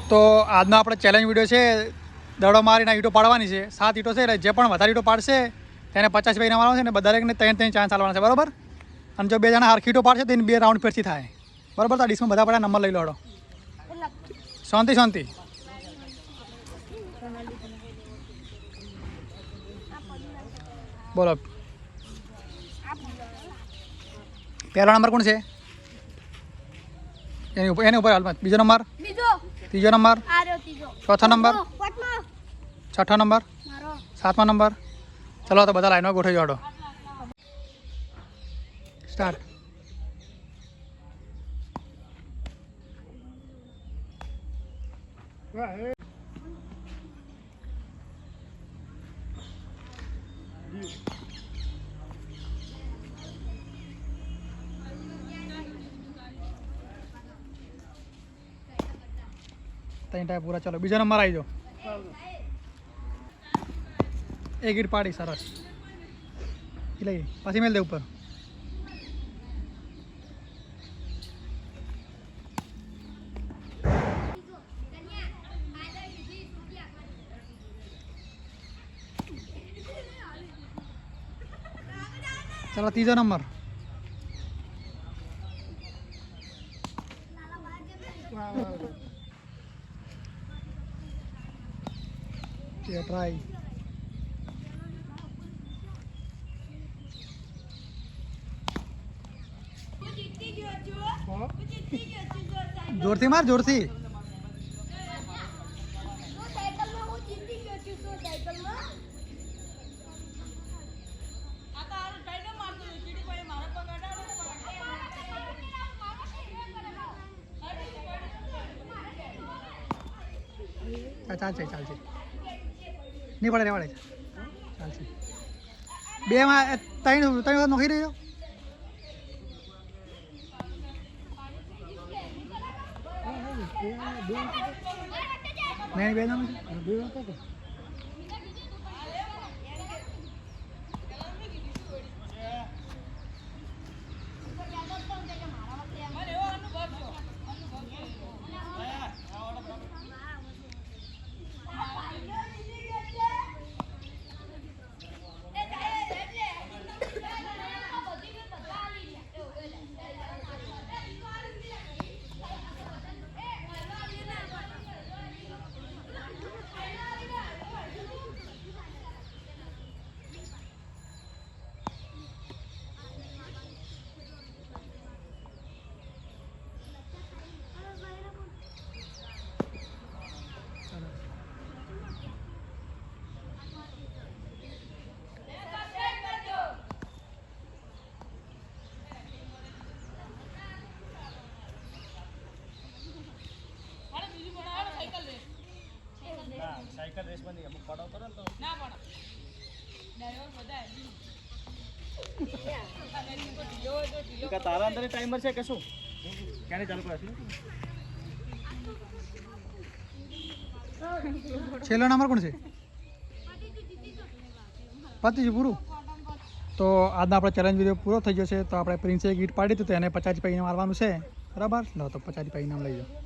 તો આજનો આપણે ચેલેન્જ વિડીયો છે દડો મારીને ઈંટો પાડવાની છે 7 ઈંટો છે એટલે જે પણ વધારે ઈંટો પાડશે તેને 50 રૂપિયા મારવાનો છે ને દરેકને 3 ચાન્સ આલવાના છે બરાબર અને જો 2 જણા હરખી ઈંટો પાડશે તેને 2 રાઉન્ડ ફેરથી થાય બરાબર તો ડિસ્કમાં બધા પડ્યા નંબર લઈ લો હડો શાંતિ બોલો પહેલો નંબર કોણ છે એની ઉપર હાલમાં બીજો નંબર ત્રીજો નંબર ચોથો નંબર છઠ્ઠો નંબર સાતમા નંબર ચલો તો બધા લાઈનમાં ગોઠવી જોડો સ્ટાર્ટ ત્રણ ટાઈમ પૂરા ચાલો બીજો નંબર આવી જાઓ એક ઈટ પાડી સરસ લઈ પાછી મેલ દે ઉપર ચાલો ત્રીજો નંબર ટ્રાય જોરથી માર જોરથી ચાલશે નહીં પડે રેવાડે ચાલશે બેમાં ત્રણ વખત નોખી રહ્યો મેં બે નામ સાયકલ રેસ બની અમુક પાડો કરો તો ના પાડો ડ્રાઈવર બધા કે તારા અંદર ટાઈમર છે કે શું ક્યારે ચાલુ કરશે છેલ્લો નંબર કોણ છે પતિજી પૂરું તો આજનો આપણો ચેલેન્જ વિડીયો પૂરો થઈ ગયો છે તો આપણે પ્રિન્સે ગીટ પાડી તો એને 50 રૂપિયા મારવાનું છે બરાબર લો તો 50 રૂપિયા ઇનામ લઈ જાઓ